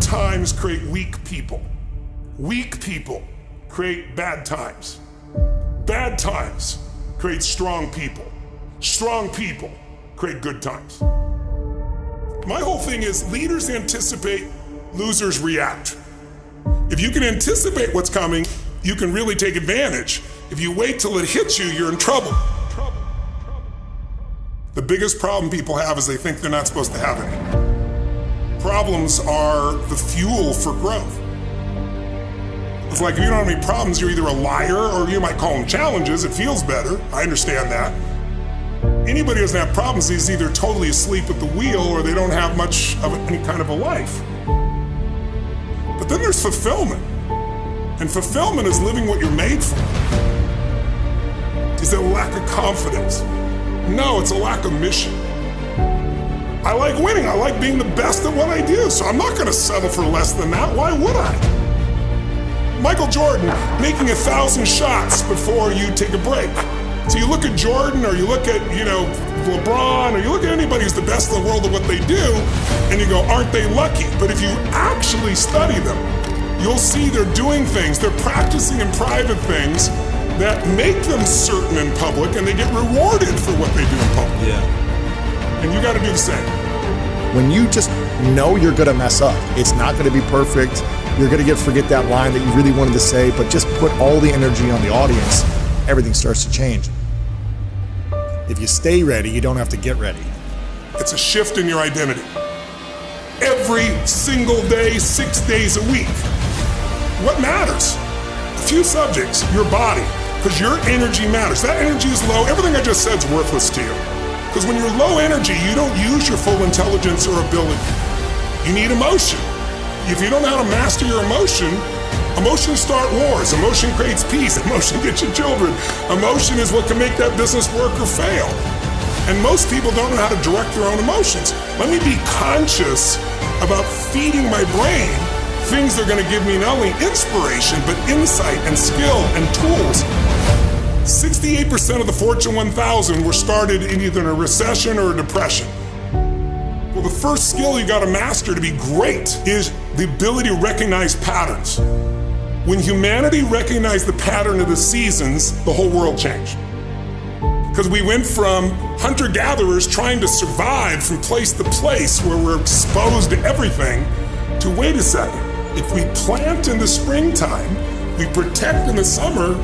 times create weak people. Weak people create bad times. Bad times create strong people. Strong people create good times. My whole thing is leaders anticipate, losers react. If you can anticipate what's coming, you can really take advantage. If you wait till it hits you, you're in trouble. The biggest problem people have is they think they're not supposed to have any. Problems are the fuel for growth. It's like if you don't have any problems, you're either a liar or you might call them challenges. It feels better. I understand that. Anybody who doesn't have problems is either totally asleep at the wheel or they don't have much of any kind of a life. But then there's fulfillment. And fulfillment is living what you're made for. Is it a lack of confidence? No, it's a lack of mission. I like winning. I like being the best at what I do. So I'm not going to settle for less than that. Why would I? Michael Jordan making 1,000 shots before you take a break. So you look at Jordan or you look at, LeBron or you look at anybody who's the best in the world at what they do and you go, aren't they lucky? But if you actually study them, you'll see they're doing things, they're practicing in private things that make them certain in public and they get rewarded for what they do in public. Yeah. And you got to do the same. When you just know you're going to mess up, it's not going to be perfect. You're going to forget that line that you really wanted to say, but just put all the energy on the audience. Everything starts to change. If you stay ready, you don't have to get ready. It's a shift in your identity. Every single day, 6 days a week. What matters? A few subjects, your body, because your energy matters. That energy is low. Everything I just said is worthless to you. Because when you're low energy, you don't use your full intelligence or ability. You need emotion. If you don't know how to master your emotions start wars. Emotion creates peace. Emotion gets you children. Emotion is what can make that business work or fail. And most people don't know how to direct their own emotions. Let me be conscious about feeding my brain things that are going to give me not only inspiration, but insight and skill and tools. 68% of the Fortune 1000 were started in either a recession or a depression. Well, the first skill you got to master to be great is the ability to recognize patterns. When humanity recognized the pattern of the seasons, the whole world changed. Because we went from hunter-gatherers trying to survive from place to place where we're exposed to everything, to wait a second, if we plant in the springtime, we protect in the summer,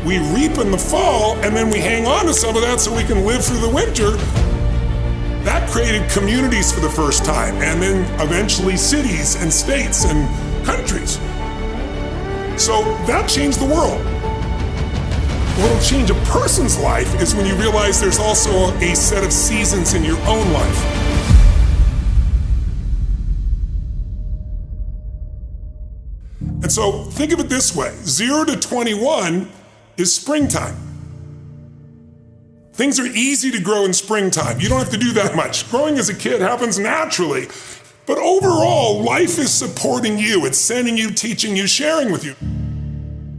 we reap in the fall, and then we hang on to some of that so we can live through the winter. That created communities for the first time, and then eventually cities and states and countries. So that changed the world. What will change a person's life is when you realize there's also a set of seasons in your own life. And so think of it this way, 0 to 21 is springtime. Things are easy to grow in springtime. You don't have to do that much. Growing as a kid happens naturally. But overall, life is supporting you. It's sending you, teaching you, sharing with you.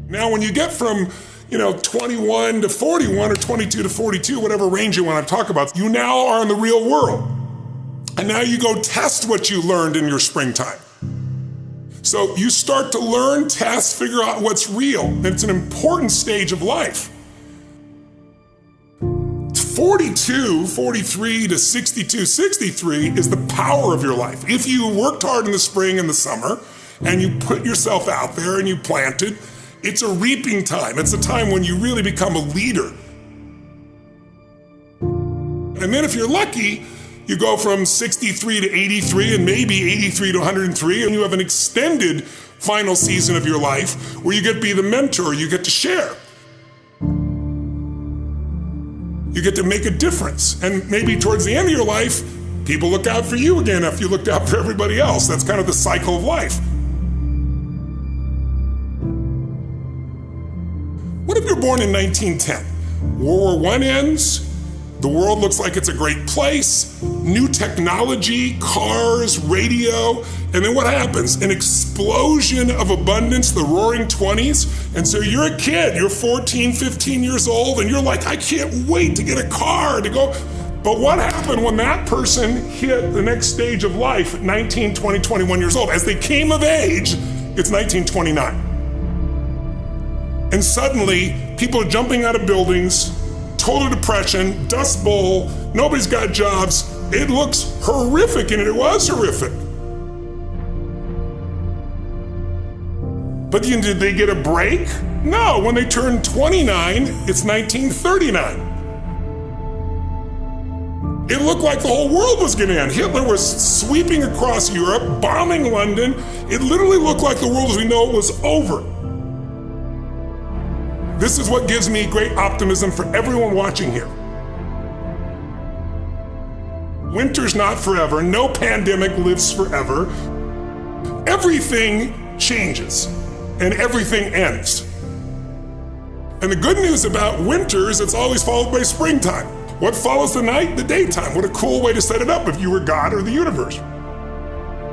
Now, when you get from 21 to 41 or 22 to 42, whatever range you want to talk about, you now are in the real world. And now you go test what you learned in your springtime. So you start to learn, test, figure out what's real. And it's an important stage of life. 42, 43 to 62, 63 is the power of your life. If you worked hard in the spring and the summer and you put yourself out there and you planted, it's a reaping time. It's a time when you really become a leader. And then if you're lucky, you go from 63 to 83 and maybe 83 to 103, and you have an extended final season of your life where you get to be the mentor, you get to share. You get to make a difference. And maybe towards the end of your life, people look out for you again after you looked out for everybody else. That's kind of the cycle of life. What if you're born in 1910? World War I ends, the world looks like it's a great place, new technology, cars, radio, and then what happens? An explosion of abundance, the roaring 20s, and so you're a kid, you're 14, 15 years old, and you're like, I can't wait to get a car, to go. But what happened when that person hit the next stage of life at 19, 20, 21 years old? As they came of age, it's 1929. And suddenly, people are jumping out of buildings, total depression, dust bowl, nobody's got jobs. It looks horrific, and it was horrific. But did they get a break? No, when they turned 29, it's 1939. It looked like the whole world was gonna end. Hitler was sweeping across Europe, bombing London. It literally looked like the world as we know it was over. This is what gives me great optimism for everyone watching here. Winter's not forever. No pandemic lives forever. Everything changes and everything ends. And the good news about winter is it's always followed by springtime. What follows the night? The daytime. What a cool way to set it up if you were God or the universe.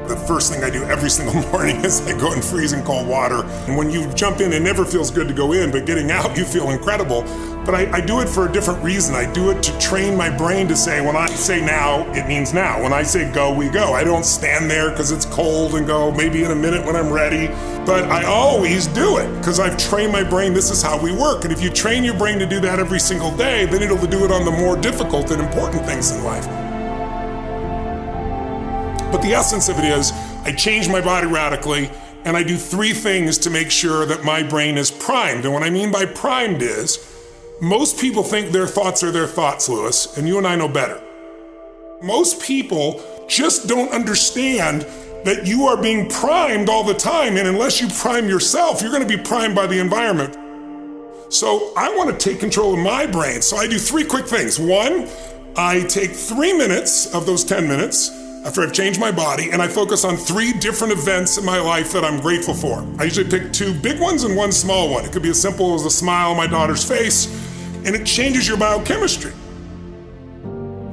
The first thing I do every single morning is I go in freezing cold water. And when you jump in, it never feels good to go in, but getting out, you feel incredible. But I do it for a different reason. I do it to train my brain to say, when I say now, it means now. When I say go, we go. I don't stand there because it's cold and go maybe in a minute when I'm ready. But I always do it because I've trained my brain. This is how we work. And if you train your brain to do that every single day, then it'll do it on the more difficult and important things in life. But the essence of it is, I change my body radically, and I do 3 things to make sure that my brain is primed. And what I mean by primed is, most people think their thoughts are their thoughts, Lewis, and you and I know better. Most people just don't understand that you are being primed all the time, and unless you prime yourself, you're gonna be primed by the environment. So I wanna take control of my brain, so I do 3 quick things. 1, I take 3 minutes of those 10 minutes, after I've changed my body, and I focus on 3 different events in my life that I'm grateful for. I usually pick 2 big ones and 1 small one. It could be as simple as a smile on my daughter's face, and it changes your biochemistry.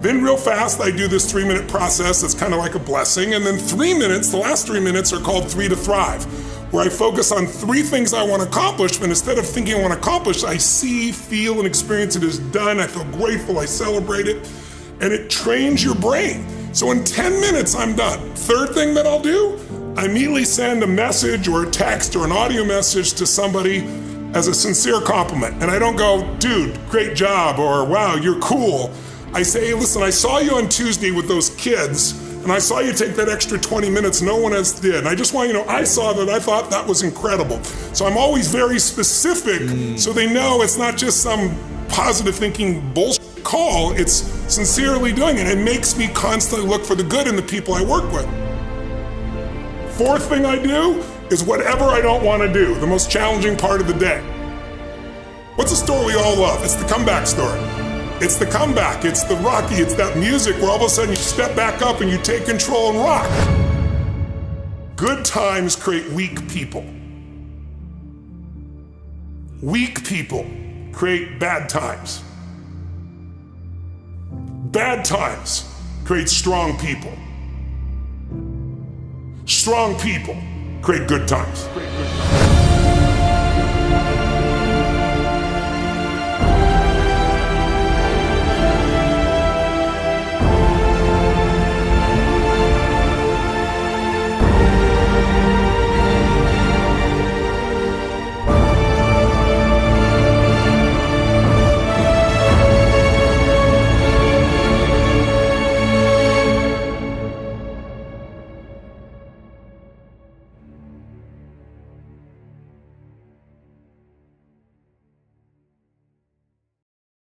Then real fast, I do this 3-minute process that's kind of like a blessing, and then 3 minutes, the last 3 minutes are called 3 to Thrive, where I focus on 3 things I want to accomplish, but instead of thinking I want to accomplish, I see, feel, and experience it as done. I feel grateful, I celebrate it, and it trains your brain. So in 10 minutes, I'm done. 3rd thing that I'll do, I immediately send a message or a text or an audio message to somebody as a sincere compliment. And I don't go, dude, great job, or wow, you're cool. I say, hey, listen, I saw you on Tuesday with those kids, and I saw you take that extra 20 minutes no one else did. And I just want you to know, I saw that, I thought that was incredible. So I'm always very specific so they know it's not just some positive thinking bullshit call, it's sincerely doing it. It makes me constantly look for the good in the people I work with. 4th thing I do is whatever I don't want to do, the most challenging part of the day. What's a story we all love? It's the comeback story. It's the comeback, it's the Rocky, it's that music where all of a sudden you step back up and you take control and rock. Good times create weak people. Weak people create bad times. Bad times create strong people. Strong people create good times.